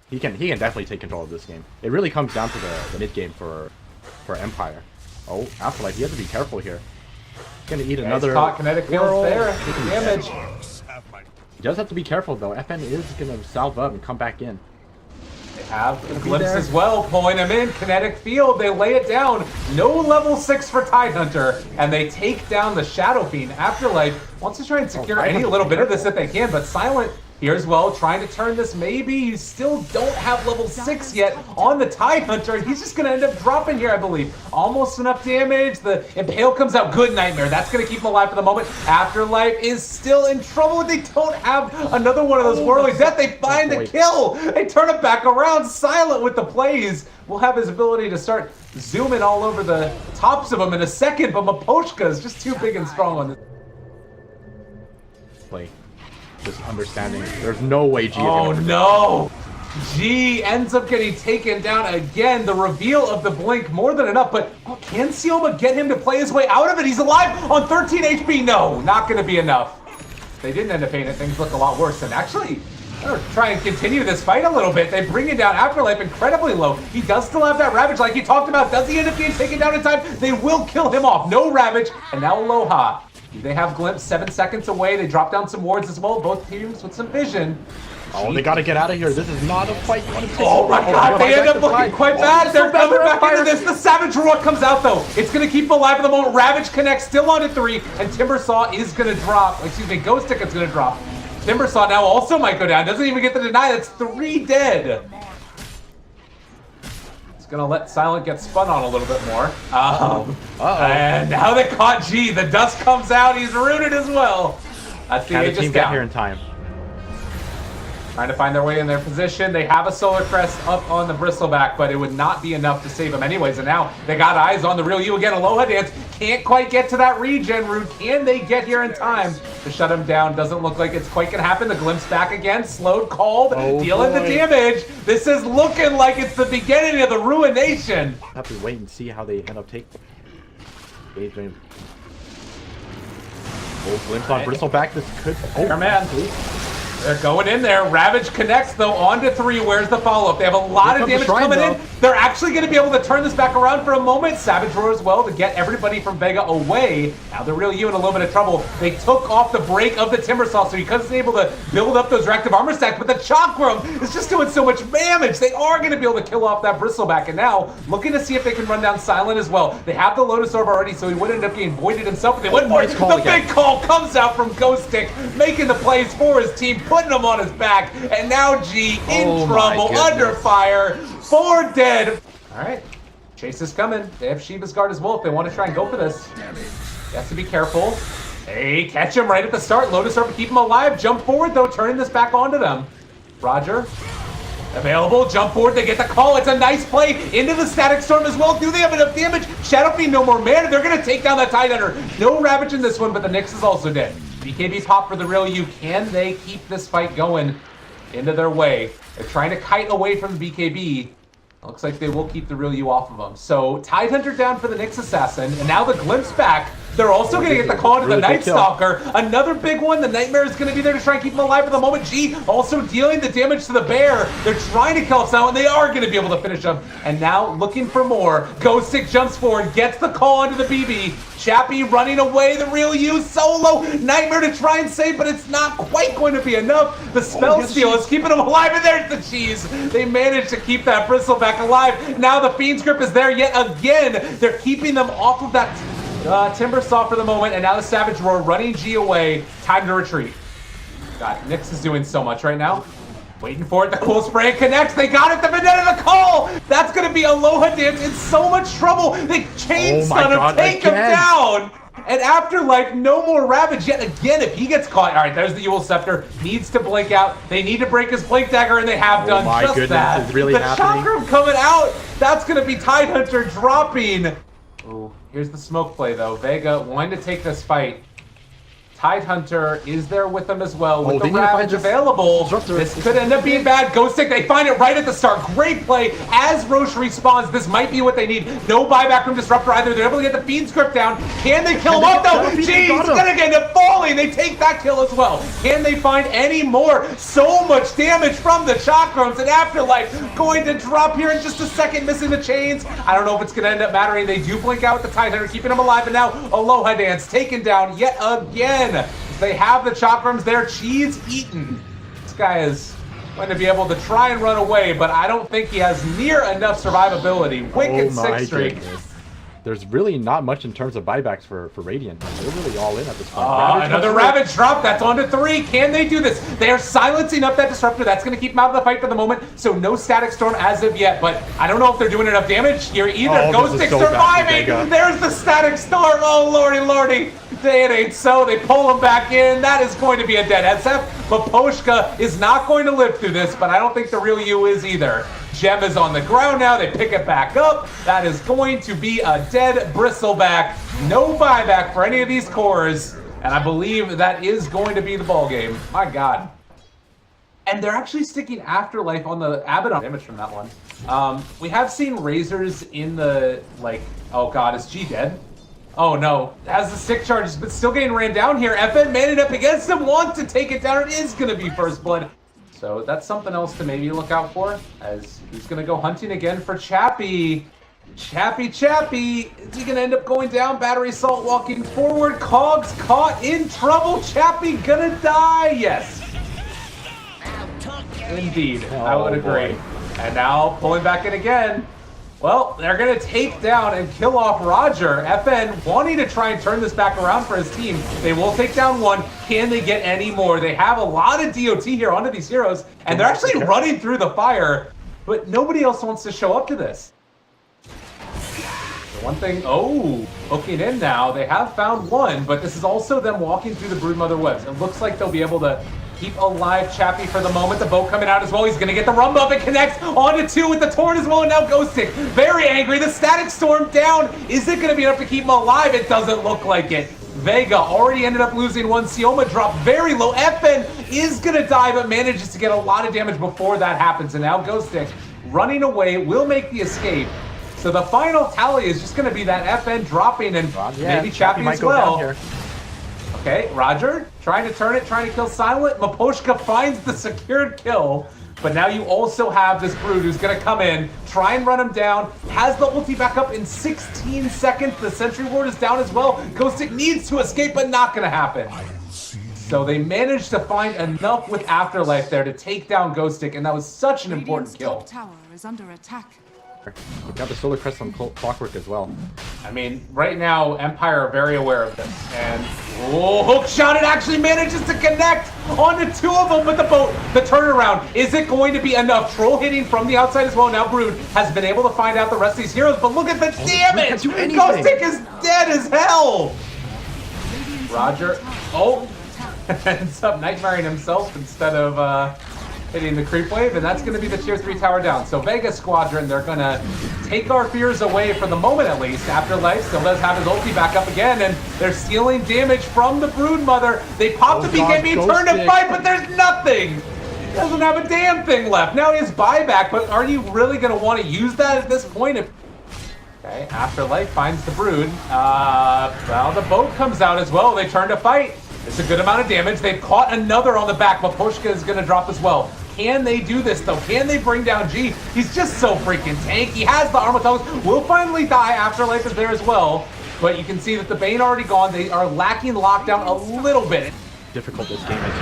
He can definitely take control of this game. It really comes down to the mid game for Empire. Oh, Afterlife, you have to be careful here. He's gonna eat another. Caught kinetic fields there. Damage. He does have to be careful though. FN is gonna salve up and come back in. They have a glimpse as well, pulling him in. Kinetic field, they lay it down. No level 6 for Tidehunter, and they take down the Shadow Fiend. Afterlife wants to try and secure any little bit of this if they can, but Silent here as well, trying to turn this maybe. You still don't have level 6 yet on the Tidehunter, and he's just going to end up dropping here, I believe. Almost enough damage. The Impale comes out. Good Nightmare. That's going to keep him alive for the moment. Afterlife is still in trouble. They don't have another one of those whirly death. They find the kill. They turn it back around. Silent with the plays. We'll have his ability to start zooming all over the tops of them in a second, but Mapochka is just too big and strong on this play. Just understanding there's no way G is oh no! G ends up getting taken down again. The reveal of the blink, more than enough, but can Sioma get him to play his way out of it? He's alive on 13 HP. No, not going to be enough. They didn't end up paying it. Things look a lot worse. And actually, they're trying to continue this fight a little bit. They bring it down. Afterlife incredibly low. He does still have that Ravage like you talked about. Does he end up getting taken down in time? They will kill him off. No Ravage. And now Aloha. They have Glimpse 7 seconds away. They drop down some wards as well. Both teams with some vision. Oh, they gotta get out of here. This is not a fight you want to take. Oh my god, they end up looking quite bad. They're coming back into this. The Savage Roar comes out though. It's gonna keep them alive for the moment. Ravage connects, still on to 3, and Timbersaw is gonna drop. Excuse me, Ghost Ticket's gonna drop. Timbersaw now also might go down. Doesn't even get the deny. That's 3 dead. Gonna let Silent get spun on a little bit more. And now they caught G. The dust comes out. He's rooted as well. That's the Aegis get here in time. Trying to find their way in their position. They have a Solar Crest up on the Bristleback, but it would not be enough to save them anyways. And now they got eyes on the real you again. Aloha Dance can't quite get to that regen route. Can they get here in time to shut him down? Doesn't look like it's quite gonna happen. The Glimpse back again. Slowed, called, dealing the damage. This is looking like it's the beginning of the ruination. I have to wait and see how they end up taking. Oh, Glimpse on Bristleback. This could. Oh man. They're going in there. Ravage connects, though, on to 3. Where's the follow-up? They have a lot of damage coming in. They're actually going to be able to turn this back around for a moment. Savage Roar as well to get everybody from VEGA away. Now the real you in a little bit of trouble. They took off the break of the Timbersaw, so he wasn't able to build up those reactive armor stacks, but the Chakram is just doing so much damage. They are going to be able to kill off that Bristleback, and now looking to see if they can run down Silent as well. They have the Lotus Orb already, so he would end up getting voided himself, but they went for it. The big call comes out from Ghost Stick, making the plays for his team, putting him on his back, and now G in trouble, under fire, 4 dead. All right, Chase is coming. They have Shiva's Guard as well if they want to try and go for this. He has to be careful. Hey, catch him right at the start. Lotus Orb, keep him alive. Jump forward though, turning this back onto them. Roger. Available, jump forward, they get the call. It's a nice play into the Static Storm as well. Do they have enough damage? Shadow Fiend, no more mana. They're going to take down that Tidehunter. No Ravage in this one, but the Nyx is also dead. BKB pop for the real you. Can they keep this fight going into their way? They're trying to kite away from the BKB. Looks like they will keep the real you off of them. So Tidehunter down for the Nyx Assassin, and now the Glimpse back. They're also going to get the call to the Night Stalker. Another big one. The Nightmare is going to be there to try and keep him alive for the moment. G also dealing the damage to the Bear. They're trying to kill us now, and they are going to be able to finish him. And now looking for more. Ghost Stick jumps forward, gets the call onto the BB. Chappie running away. The real you solo. Nightmare to try and save, but it's not quite going to be enough. The Spell Steal is keeping him alive, and there's the cheese. They managed to keep that Bristleback alive. Now the Fiend's Grip is there yet again. They're keeping them off of that Timbersaw for the moment, and now the Savage Roar running G away. Time to retreat. God, Nyx is doing so much right now. Waiting for it. The cool spray connects. They got it. The Vendetta, the call. That's going to be Aloha Dance in so much trouble. They chain stun him, take him down. And Afterlife, no more Ravage yet again if he gets caught. All right, there's the Ewell Scepter. Needs to blink out. They need to break his Blink Dagger, and they have done just that. It's really the happening. Chakram coming out. That's going to be Tidehunter dropping. Oh, here's the smoke play, though. VEGA wanting to take this fight. Tidehunter is there with them as well. With they the need to find Ravage this available, disruptor. this could end up being bad. Ghostic, they find it right at the start. Great play as Roche respawns. This might be what they need. No buyback from Disruptor either. They're able to get the feed script down. Can they kill him off though? Jeez, he's gonna end up falling. They take that kill as well. Can they find any more? So much damage from the Chakrams, and Afterlife going to drop here in just a second, missing the chains. I don't know if it's gonna end up mattering. They do blink out with the Tidehunter, keeping him alive, and now Aloha Dance taken down yet again. They have the Chakrams there, cheese eaten. This guy is going to be able to try and run away, but I don't think he has near enough survivability. Wicked 6 streak. There's really not much in terms of buybacks for Radiant. They're really all in at this point. Another Ravage drop. That's on to 3. Can they do this? They are silencing up that Disruptor. That's going to keep them out of the fight for the moment. So no Static Storm as of yet. But I don't know if they're doing enough damage here either. Ghostic surviving. There's the Static Storm. Oh, lordy, lordy. It ain't so. They pull him back in. That is going to be a dead SF. Maposhka is not going to live through this, but I don't think the real you is either. Gem is on the ground now. They pick it back up. That is going to be a dead Bristleback. No buyback for any of these cores. And I believe that is going to be the ball game. My God. And they're actually sticking Afterlife on the Abaddon damage from that one. We have seen Razors in the, like, oh God, is G dead? Oh no, has the stick charges, but still getting ran down here. FN manning up against him, wants to take it down. It is going to be first blood. So that's something else to maybe look out for, as he's going to go hunting again for Chappie. Chappie. Is he going to end up going down? Battery Assault walking forward. Cogs caught in trouble. Chappie gonna die. Yes. Indeed, I would agree. And now pulling back in again. Well, they're going to take down and kill off Roger. FN wanting to try and turn this back around for his team. They will take down one. Can they get any more? They have a lot of DOT here onto these heroes, and they're actually running through the fire, but nobody else wants to show up to this. The one thing, hooking in now. They have found one, but this is also them walking through the Broodmother webs. It looks like they'll be able to keep alive Chappie for the moment. The boat coming out as well. He's going to get the rumba up and connects onto 2 with the Torn as well. And now Ghostic very angry. The Static Storm down. Is it going to be enough to keep him alive? It doesn't look like it. VEGA already ended up losing one. Sioma dropped very low. FN is going to die, but manages to get a lot of damage before that happens. And now Ghostic running away will make the escape. So the final tally is just going to be that FN dropping and maybe Chappie as well. Okay, Roger trying to turn it, trying to kill Silent. Maposhka finds the secured kill, but now you also have this Brood who's going to come in, try and run him down, has the ulti back up in 16 seconds. The Sentry Ward is down as well. Ghostic needs to escape, but not going to happen. So they managed to find enough with Afterlife there to take down Ghostic, and that was such an important kill. Tower is under attack. We got the Solar Crest on Clockwork as well. I mean, right now, Empire are very aware of this. And, hook shot, it actually manages to connect onto 2 of them with the boat. The turnaround, is it going to be enough? Troll hitting from the outside as well. Now Brood has been able to find out the rest of these heroes, but look at the damage! Ghostic is dead as hell! Roger, ends up nightmaring himself instead of hitting the creep wave, and that's going to be the tier 3 tower down. So VEGA Squadron, they're going to take our fears away for the moment at least. Afterlife still does have his ulti back up again, and they're stealing damage from the Broodmother. They pop the BKB, turn to fight, but there's nothing! He doesn't have a damn thing left. Now he has buyback, but are you really going to want to use that at this point? Okay, Afterlife finds the Brood. Well, the boat comes out as well. They turn to fight. It's a good amount of damage. They've caught another on the back. Maposhka is going to drop as well. Can they do this, though? Can they bring down G? He's just so freaking tank. He has the armor tongues. Will finally die. Afterlife is there as well. But you can see that the Bane already gone. They are lacking lockdown a little bit. Difficult this game has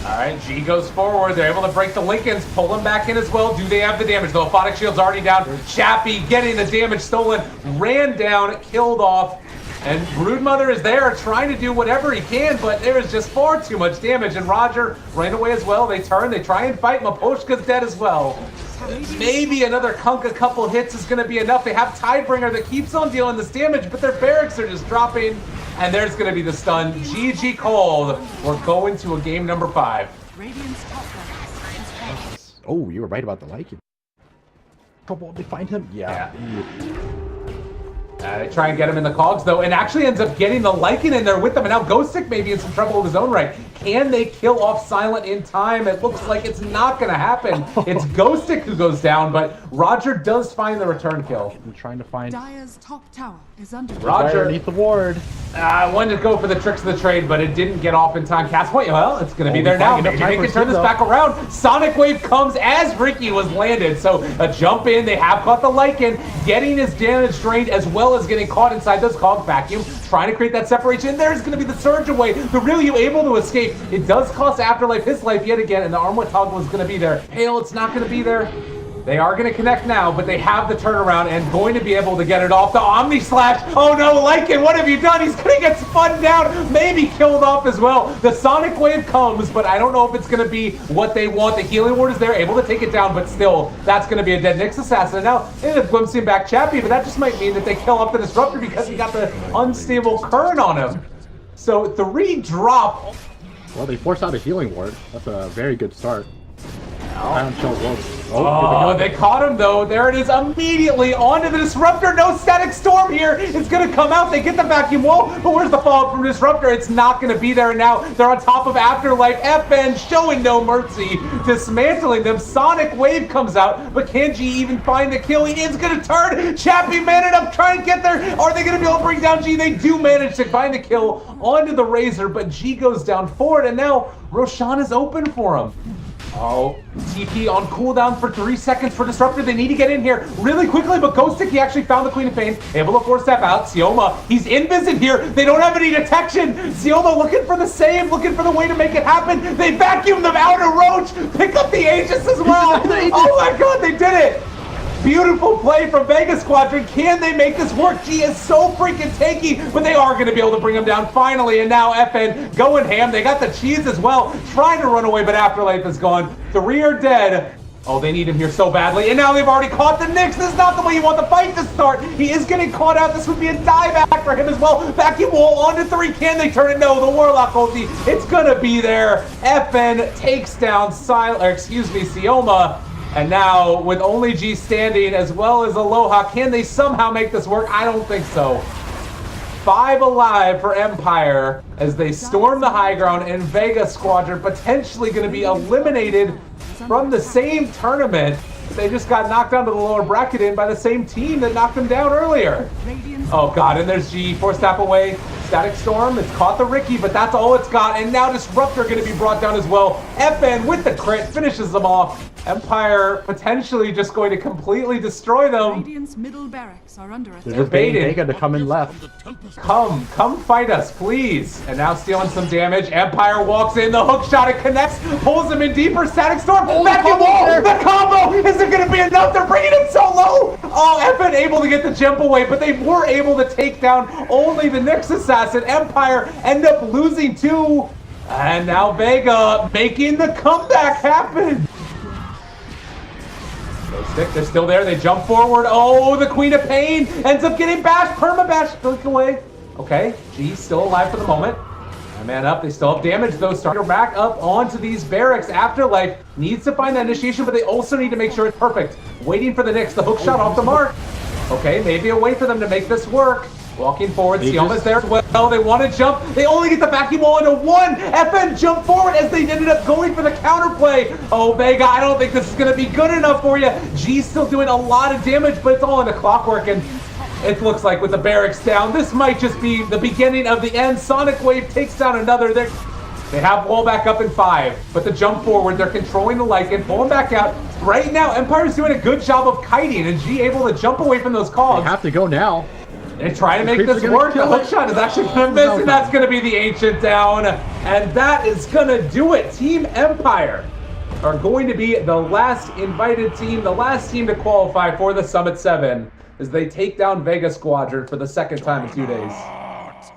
just All right, G goes forward. They're able to break the Lincolns, pull him back in as well. Do they have the damage? The Aphotic Shield's already down. Chappie getting the damage stolen. Ran down, killed off. And Broodmother is there trying to do whatever he can, but there is just far too much damage. And Roger ran away as well. They turn, they try and fight. Maposhka's dead as well. Maybe another Kunk, a couple hits is going to be enough. They have Tidebringer that keeps on dealing this damage, but their barracks are just dropping. And there's going to be the stun. GG cold. We're going to a game number 5. Oh, you were right about the like. Trouble to find him? Yeah. They try and get him in the cogs, though, and actually ends up getting the Lycan in there with them. And now Ghostic may be in some trouble of his own right. Can they kill off Silent in time? It looks like it's not going to happen. It's Ghostic who goes down, but Roger does find the return kill. I'm trying to find Dire's top tower is under Roger underneath the ward. I wanted to go for the tricks of the trade, but it didn't get off in time. Cast point, well, it's going to be there now. Maybe they can turn this back around. Sonic Wave comes as Ricky was landed, so a jump in. They have caught the Lycan, getting his damage drained as well as getting caught inside those cog vacuum, trying to create that separation. There's going to be the surge away. The Ryu able to escape. It does cost Afterlife his life yet again, and the Armor Toggle is going to be there. Hail, it's not going to be there. They are going to connect now, but they have the turnaround and going to be able to get it off. The Omni Slash. Oh no, Lycan, what have you done? He's going to get spun down, maybe killed off as well. The Sonic Wave comes, but I don't know if it's going to be what they want. The Healing Ward is there, able to take it down, but still, that's going to be a dead Nyx Assassin. And now, they end up glimpsing back Chappie, but that just might mean that they kill off the Disruptor because he got the unstable current on him. So 3 drop. Well, they force out a Healing Ward. That's a very good start. Oh, they caught him though. There it is, immediately onto the Disruptor. No Static Storm here. It's going to come out. They get the vacuum wall, but where's the follow-up from Disruptor? It's not going to be there. And now they're on top of Afterlife. FN showing no mercy, dismantling them. Sonic Wave comes out, but can G even find the kill? He is going to turn. Chappie manning up, trying to get there. Are they going to be able to bring down G? They do manage to find the kill onto the Razor, but G goes down forward, and now Roshan is open for him. Oh, TP on cooldown for 3 seconds for Disruptor. They need to get in here really quickly, but Ghostic, he actually found the Queen of Pain, able to force step out. Sioma, he's invis in here. They don't have any detection. Sioma looking for the save, looking for the way to make it happen. They vacuum them out of Roach, pick up the Aegis as well. Oh my god, they did it. Beautiful play from VEGA Squadron. Can they make this work? G is so freaking tanky, but they are going to be able to bring him down finally. And now FN going ham. They got the cheese as well, trying to run away, but Afterlife is gone. 3 are dead. Oh, they need him here so badly. And now they've already caught the Nyx. This is not the way you want the fight to start. He is getting caught out. This would be a dieback for him as well. Vacuum wall onto 3. Can they turn it? No, the Warlock ulti. It's going to be there. FN takes down Sioma. And now, with only G standing as well as Aloha, can they somehow make this work? I don't think so. 5 alive for Empire as they storm the high ground, and VEGA Squadron potentially going to be eliminated from the same tournament. They just got knocked down to the lower bracket in by the same team that knocked them down earlier. Oh god, and there's G, 4 step away. Static Storm, it's caught the Ricky, but that's all it's got. And now Disruptor going to be brought down as well. FN with the crit finishes them off. Empire potentially just going to completely destroy them. Radiant's middle barracks are under attack. They're just baiting VEGA to come in left. Come fight us, please. And now stealing some damage. Empire walks in, the hook shot, it connects, pulls him in deeper. Static Storm, vacuum wall, the combo. Is it going to be enough? They're bringing it so low. Oh, FN able to get the jump away, but they were able to take down only the Nyx Assassin. Empire end up losing 2. And now VEGA making the comeback happen. They're still there. They jump forward. Oh, the Queen of Pain ends up getting bashed. Perma-bash. Click away. Okay. G's still alive for the moment. Man up. They still have damage, though. Starting back up onto these barracks. Afterlife needs to find that initiation, but they also need to make sure it's perfect. Waiting for the Nyx. The hook shot off the mark. Okay, maybe a way for them to make this work. Walking forward, Sioma's there as well. They want to jump. They only get the vacuum wall into 1. FN jump forward as they ended up going for the counterplay. Oh, VEGA, I don't think this is going to be good enough for you. G's still doing a lot of damage, but it's all in the clockwork, and it looks like with the barracks down, this might just be the beginning of the end. Sonic Wave takes down another. They have wall back up in 5, but the jump forward, they're controlling the Lycan, pulling back out. Right now, Empire's doing a good job of kiting, and G able to jump away from those cogs. They have to go now. They try to make this work. The hook shot is actually going to miss, and that's going to be the Ancient down. And that is going to do it. Team Empire are going to be the last invited team, the last team to qualify for the Summit 7 as they take down VEGA Squadron for the 2nd time in 2 days.